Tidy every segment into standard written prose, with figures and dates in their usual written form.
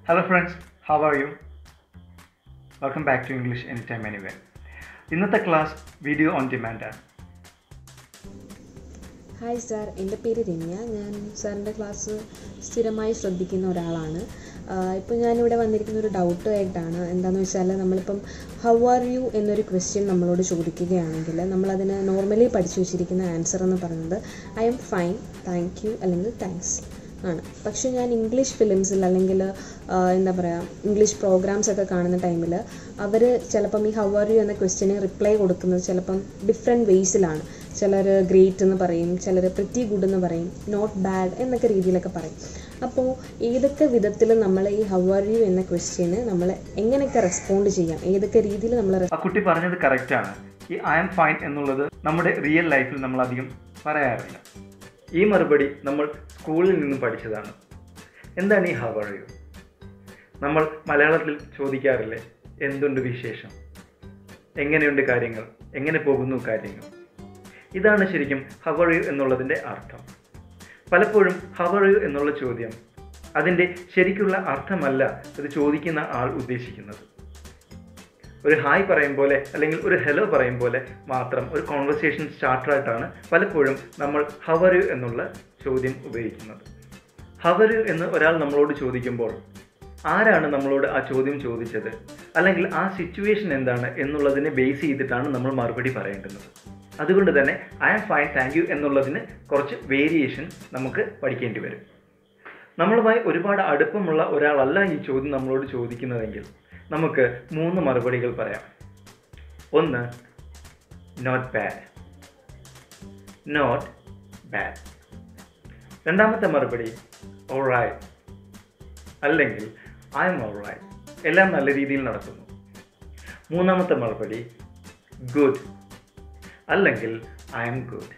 Hello friends, how are you? Welcome back to English Anytime Anywhere. ഇന്നത്തെ class video on demand ആണ്. Hi sir, എൻ്റെ പേര് രമ്യ. ഞാൻ സാറിൻ്റെ ക്ലാസ് സ്ഥിരമായി ശ്രദ്ധിക്കുന്ന ഒരാളാണ്. ഇപ്പോൾ ഞാനിവിടെ വന്നിരിക്കുന്ന ഒരു ഡൗട്ട് ആയിട്ടാണ്. എന്താണെന്ന് വെച്ചാൽ നമ്മളിപ്പം ഹൗ ആർ യു എന്നൊരു ക്വസ്റ്റ്യൻ നമ്മളോട് ചോദിക്കുകയാണെങ്കിൽ നമ്മളതിന് നോർമലി പഠിച്ചു വെച്ചിരിക്കുന്ന ആൻസർ എന്ന് പറയുന്നത് I am fine, thank U അല്ലെങ്കിൽ താങ്ക്സ് ആണ്. പക്ഷേ ഞാൻ ഇംഗ്ലീഷ് ഫിലിംസിൽ അല്ലെങ്കിൽ എന്താ പറയുക ഇംഗ്ലീഷ് പ്രോഗ്രാംസ് ഒക്കെ കാണുന്ന ടൈമിൽ അവർ ചിലപ്പം ഈ ഹൗ ആർ യു എന്ന ക്വസ്റ്റ്യന് റിപ്ലൈ കൊടുക്കുന്നത് ചിലപ്പം ഡിഫറെൻറ്റ് വേയ്സിലാണ്. ചിലർ ഗ്രേറ്റ് എന്ന് പറയും, ചിലർ പ്രിറ്റി ഗുഡ് എന്ന് പറയും, നോട്ട് ബാഡ് എന്നൊക്കെ രീതിയിലൊക്കെ പറയും. അപ്പോൾ ഏതൊക്കെ വിധത്തിൽ നമ്മൾ ഈ ഹൗ ആർ യു എന്ന ക്വസ്റ്റ്യന് നമ്മൾ എങ്ങനെയൊക്കെ റെസ്പോണ്ട് ചെയ്യാം, ഏതൊക്കെ രീതിയിൽ നമ്മൾ ആ കുട്ടി പറഞ്ഞത് കറക്റ്റാണ്. ഈ ഐ എം ഫൈൻ എന്നുള്ളത് നമ്മുടെ റിയൽ ലൈഫിൽ നമ്മൾ അധികം പറയാറില്ല. ഈ മറുപടി നമ്മൾ സ്കൂളിൽ നിന്നും പഠിച്ചതാണ്. എന്താണ് ഈ ഹൗ ആർ യു? നമ്മൾ മലയാളത്തിൽ ചോദിക്കാറില്ലേ എന്തുണ്ട് വിശേഷം, എങ്ങനെയുണ്ട് കാര്യങ്ങൾ, എങ്ങനെ പോകുന്നു കാര്യങ്ങൾ. ഇതാണ് ശരിക്കും ഹൗ ആർ യു എന്നുള്ളതിൻ്റെ അർത്ഥം. പലപ്പോഴും ഹൗ ആർ യു എന്നുള്ള ചോദ്യം അതിൻ്റെ ശരിക്കുള്ള അർത്ഥമല്ല ഇത് ചോദിക്കുന്ന ആൾ ഉദ്ദേശിക്കുന്നത്. ഒരു ഹായ് പറയും പോലെ അല്ലെങ്കിൽ ഒരു ഹലോ പറയും പോലെ മാത്രം ഒരു കോൺവെർസേഷൻ സ്റ്റാർട്ടറായിട്ടാണ് പലപ്പോഴും നമ്മൾ ഹൗ ആർ യു എന്നുള്ള ചോദ്യം ഉപയോഗിക്കുന്നത്. ഹൗ ആർ യു എന്ന് ഒരാൾ നമ്മളോട് ചോദിക്കുമ്പോൾ ആരാണ് നമ്മളോട് ആ ചോദ്യം ചോദിച്ചത്, അല്ലെങ്കിൽ ആ സിറ്റുവേഷൻ എന്താണ് എന്നുള്ളതിനെ ബേസ് ചെയ്തിട്ടാണ് നമ്മൾ മറുപടി പറയേണ്ടുന്നത്. അതുകൊണ്ട് തന്നെ I am fine thank you എന്നുള്ളതിന് കുറച്ച് വേരിയേഷൻ നമുക്ക് പഠിക്കേണ്ടി വരും. നമ്മളുമായി ഒരുപാട് അടുപ്പമുള്ള ഒരാളല്ല ഈ ചോദ്യം നമ്മളോട് ചോദിക്കുന്നതെങ്കിൽ നമുക്ക് 3 മറുപടികൾ പറയാം. ഒന്ന്, നോട്ട് ബാഡ്, നോട്ട് ബാഡ്. രണ്ടാമത്തെ മറുപടി ഓൾറൈറ്റ് അല്ലെങ്കിൽ ഐ എം ഓൾറൈറ്റ്, എല്ലാം നല്ല രീതിയിൽ നടക്കുന്നു. മൂന്നാമത്തെ മറുപടി ഗുഡ് അല്ലെങ്കിൽ ഐ എം ഗുഡ്.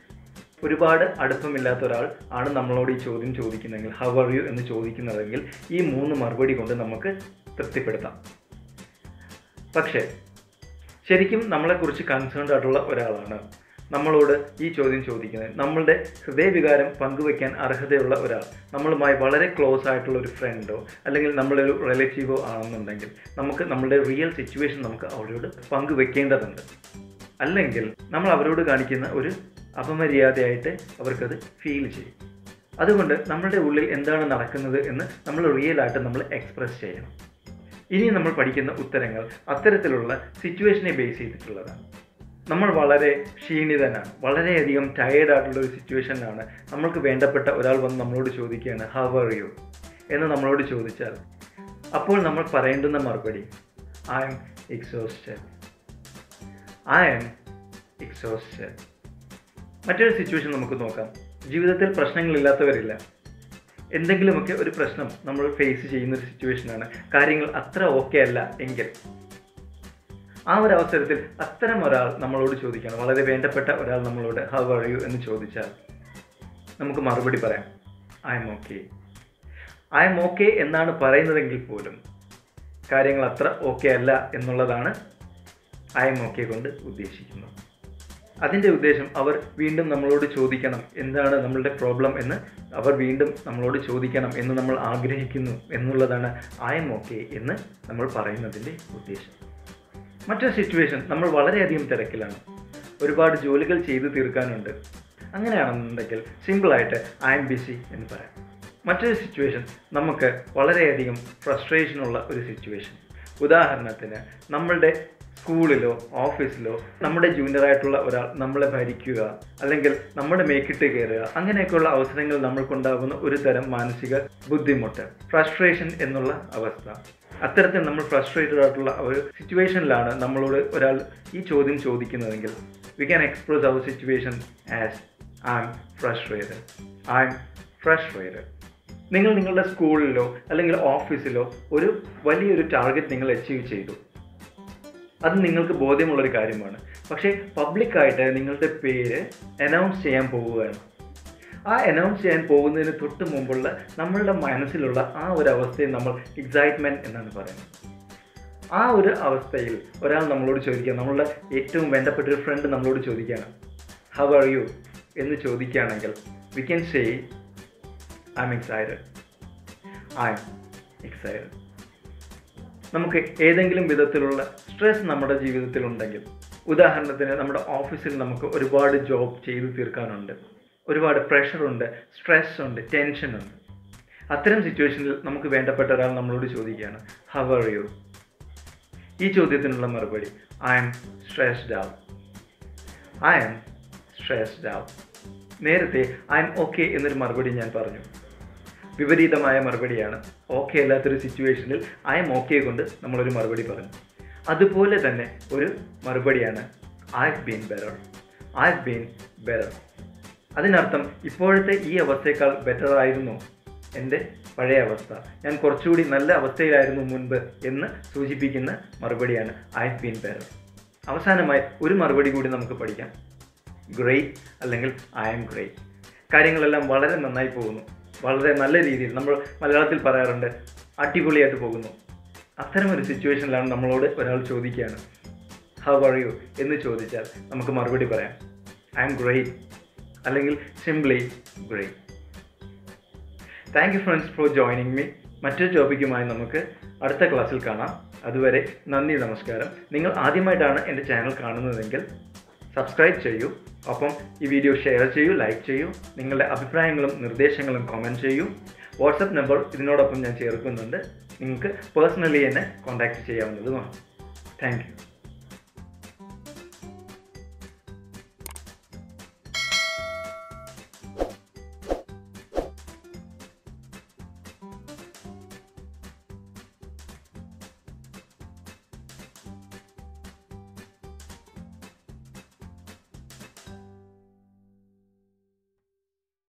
ഒരുപാട് അടുപ്പമില്ലാത്ത ഒരാൾ ആണ് നമ്മളോട് ഈ ചോദ്യം ചോദിക്കുന്നതെങ്കിൽ, ഹൗ ആർ യു എന്ന് ചോദിക്കുന്നതെങ്കിൽ ഈ 3 മറുപടി കൊണ്ട് നമുക്ക് തൃപ്തിപ്പെടുത്താം. പക്ഷേ ശരിക്കും നമ്മളെക്കുറിച്ച് കൺസേൺഡ് ആയിട്ടുള്ള ഒരാളാണ് നമ്മളോട് ഈ ചോദ്യം ചോദിക്കുന്നത്. നമ്മളുടെ ഹൃദയവികാരം പങ്കുവയ്ക്കാൻ അർഹതയുള്ള ഒരാൾ, നമ്മളുമായി വളരെ ക്ലോസ് ആയിട്ടുള്ള ഒരു ഫ്രണ്ടോ അല്ലെങ്കിൽ നമ്മളൊരു റിലേറ്റീവോ ആണെന്നുണ്ടെങ്കിൽ നമുക്ക് നമ്മളുടെ റിയൽ സിറ്റുവേഷൻ നമുക്ക് അവരോട് പങ്കുവെക്കേണ്ടതുണ്ട്. അല്ലെങ്കിൽ നമ്മൾ അവരോട് കാണിക്കുന്ന ഒരു അപമര്യാദയായിട്ട് അവർക്കത് ഫീൽ ചെയ്യും. അതുകൊണ്ട് നമ്മളുടെ ഉള്ളിൽ എന്താണ് നടക്കുന്നത് എന്ന് നമ്മൾ റിയലായിട്ട് നമ്മൾ എക്സ്പ്രസ് ചെയ്യണം. ഇനി നമ്മൾ പഠിക്കുന്ന ഉത്തരങ്ങൾ അത്തരത്തിലുള്ള സിറ്റുവേഷനെ ബേസ് ചെയ്തിട്ടുള്ളതാണ്. നമ്മൾ വളരെ ക്ഷീണിതനാണ്, വളരെയധികം ടയേർഡായിട്ടുള്ളൊരു സിറ്റുവേഷനിലാണ്. നമ്മൾക്ക് വേണ്ടപ്പെട്ട ഒരാൾ വന്ന് നമ്മളോട് ചോദിക്കുകയാണ് ഹൗ ആർ യു എന്ന് നമ്മളോട് ചോദിച്ചാൽ അപ്പോൾ നമ്മൾ പറയേണ്ടുന്ന മറുപടി I M exhausted, I M exhausted. മറ്റൊരു സിറ്റുവേഷൻ നമുക്ക് നോക്കാം. ജീവിതത്തിൽ പ്രശ്നങ്ങളില്ലാത്തവരില്ല. എന്തെങ്കിലുമൊക്കെ ഒരു പ്രശ്നം നമ്മൾ ഫേസ് ചെയ്യുന്ന ഒരു സിറ്റുവേഷനാണ്, കാര്യങ്ങൾ അത്ര ഓക്കെ അല്ല എങ്കിൽ ആ ഒരു അവസരത്തിൽ അത്തരം ഒരാൾ നമ്മളോട് ചോദിക്കുകയാണ്, വളരെ വേണ്ടപ്പെട്ട ഒരാൾ നമ്മളോട് ഹൗ ആർ യു എന്ന് ചോദിച്ചാൽ നമുക്ക് മറുപടി പറയാം I M okay. I M okay എന്നാണ് പറയുന്നതെങ്കിൽ പോലും കാര്യങ്ങൾ അത്ര ഓക്കെ അല്ല എന്നുള്ളതാണ് ഐ എം ഓക്കെ കൊണ്ട് ഉദ്ദേശിക്കുന്നത്. അതിൻ്റെ ഉദ്ദേശം അവർ വീണ്ടും നമ്മളോട് ചോദിക്കണം എന്താണ് നമ്മളുടെ പ്രോബ്ലം എന്ന് അവർ വീണ്ടും നമ്മളോട് ചോദിക്കണം എന്ന് നമ്മൾ ആഗ്രഹിക്കുന്നു എന്നുള്ളതാണ് ഐ എം ഓക്കെ എന്ന് നമ്മൾ പറയുന്നതിൻ്റെ ഉദ്ദേശം. മറ്റൊരു സിറ്റുവേഷൻ, നമ്മൾ വളരെയധികം തിരക്കിലാണ്, ഒരുപാട് ജോലികൾ ചെയ്തു തീർക്കാനുണ്ട്. അങ്ങനെയാണെന്നുണ്ടെങ്കിൽ സിമ്പിളായിട്ട് ഐ എം ബിസി എന്ന് പറയാം. മറ്റൊരു സിറ്റുവേഷൻ, നമുക്ക് വളരെയധികം ഫ്രസ്ട്രേഷനുള്ള ഒരു സിറ്റുവേഷൻ. ഉദാഹരണത്തിന് നമ്മളുടെ സ്കൂളിലോ ഓഫീസിലോ നമ്മുടെ ജൂനിയറായിട്ടുള്ള ഒരാൾ നമ്മളെ ഭരിക്കുക അല്ലെങ്കിൽ നമ്മുടെ മേക്കിട്ട് കയറുക, അങ്ങനെയൊക്കെയുള്ള അവസരങ്ങൾ നമ്മൾക്കുണ്ടാകുന്ന ഒരു തരം മാനസിക ബുദ്ധിമുട്ട്, ഫ്രസ്ട്രേഷൻ എന്നുള്ള അവസ്ഥ. അത്തരത്തിൽ നമ്മൾ ഫ്രസ്ട്രേറ്റഡ് ആയിട്ടുള്ള ഒരു സിറ്റുവേഷനിലാണ് നമ്മളോട് ഒരാൾ ഈ ചോദ്യം ചോദിക്കുന്നതെങ്കിൽ we can express our situation as I am frustrated, I am frustrated. നിങ്ങൾ നിങ്ങളുടെ സ്കൂളിലോ അല്ലെങ്കിൽ ഓഫീസിലോ ഒരു വലിയൊരു ടാർഗറ്റ് നിങ്ങൾ അച്ചീവ് ചെയ്തു, അത് നിങ്ങൾക്ക് ബോധ്യമുള്ളൊരു കാര്യമാണ്. പക്ഷേ പബ്ലിക്കായിട്ട് നിങ്ങളുടെ പേര് അനൗൺസ് ചെയ്യാൻ പോവുകയാണ്. ആ അനൗൺസ് ചെയ്യാൻ പോകുന്നതിന് തൊട്ട് മുമ്പുള്ള നമ്മളുടെ മനസ്സിലുള്ള ആ ഒരു അവസ്ഥയെ നമ്മൾ എക്സൈറ്റ്മെൻറ്റ് എന്നാണ് പറയുന്നത്. ആ ഒരു അവസ്ഥയിൽ ഒരാൾ നമ്മളോട് ചോദിക്കുക, നമ്മളുടെ ഏറ്റവും വേണ്ടപ്പെട്ട ഒരു ഫ്രണ്ട് നമ്മളോട് ചോദിക്കുകയാണ് ഹൗ ആർ യു എന്ന് ചോദിക്കുകയാണെങ്കിൽ we can say I M excited, I M excited. നമുക്ക് ഏതെങ്കിലും വിധത്തിലുള്ള സ്ട്രെസ് നമ്മുടെ ജീവിതത്തിലുണ്ടെങ്കിൽ, ഉദാഹരണത്തിന് നമ്മുടെ ഓഫീസിൽ നമുക്ക് ഒരുപാട് ജോബ് ചെയ്തു തീർക്കാനുണ്ട്, ഒരുപാട് പ്രഷറുണ്ട്, സ്ട്രെസ് ഉണ്ട്, ടെൻഷനുണ്ട്. അത്തരം സിറ്റുവേഷനിൽ നമുക്ക് വേണ്ടപ്പെട്ട ഒരാൾ നമ്മളോട് ചോദിക്കുകയാണ്, ഹൗ ആർ യു? ഈ ചോദ്യത്തിനുള്ള മറുപടി, I M stressed out. I M stressed out. നേരത്തെ ഐ എം ഓക്കെ എന്നൊരു മറുപടി ഞാൻ പറഞ്ഞു. വിപരീതമായ മറുപടിയാണ്. ഓക്കെ അല്ലാത്തൊരു സിറ്റുവേഷനിൽ ഐ എം ഓക്കെ കൊണ്ട് നമ്മളൊരു മറുപടി പറഞ്ഞു. അതുപോലെ തന്നെ ഒരു മറുപടിയാണ് I've been better. I've been better. അതിനർത്ഥം ഇപ്പോഴത്തെ ഈ അവസ്ഥയേക്കാൾ ബെറ്റർ ആയിരുന്നു എൻ്റെ പഴയ അവസ്ഥ, ഞാൻ കുറച്ചുകൂടി നല്ല അവസ്ഥയിലായിരുന്നു മുൻപ് എന്ന് സൂചിപ്പിക്കുന്ന മറുപടിയാണ് I've been better. അവസാനമായി ഒരു മറുപടി കൂടി നമുക്ക് പഠിക്കാം, ഗ്രേറ്റ് അല്ലെങ്കിൽ ഐ ആം ഗ്രേറ്റ്. കാര്യങ്ങളെല്ലാം വളരെ നന്നായി പോകുന്നു, വളരെ നല്ല രീതിയിൽ, നമ്മൾ മലയാളത്തിൽ പറയാറുണ്ട് അടിപൊളിയായിട്ട് പോകുന്നു. അത്തരമൊരു സിറ്റുവേഷനിലാണ് നമ്മളോട് ഒരാൾ ചോദിക്കുകയാണ് ഹൗ ആർ യു എന്ന് ചോദിച്ചാൽ നമുക്ക് മറുപടി പറയാം ഐ ആം ഗ്രേറ്റ് അല്ലെങ്കിൽ simply great. Thank you friends for joining me. മറ്റൊരു ടോപ്പിക്കുമായി നമുക്ക് അടുത്ത ക്ലാസ്സിൽ കാണാം. അതുവരെ നന്ദി, നമസ്കാരം. നിങ്ങൾ ആദ്യമായിട്ടാണ് എൻ്റെ ചാനൽ കാണുന്നതെങ്കിൽ സബ്സ്ക്രൈബ് ചെയ്യൂ, ഒപ്പം ഈ വീഡിയോ ഷെയർ ചെയ്യൂ, ലൈക്ക് ചെയ്യൂ, നിങ്ങളുടെ അഭിപ്രായങ്ങളും നിർദ്ദേശങ്ങളും കമൻറ്റ് ചെയ്യൂ. വാട്സപ്പ് നമ്പർ ഇതിനോടൊപ്പം ഞാൻ ചേർക്കുന്നുണ്ട്, നിങ്ങൾക്ക് പേഴ്സണലി എന്നെ കോൺടാക്റ്റ് ചെയ്യാവുന്നതുമാണ്. Thank you.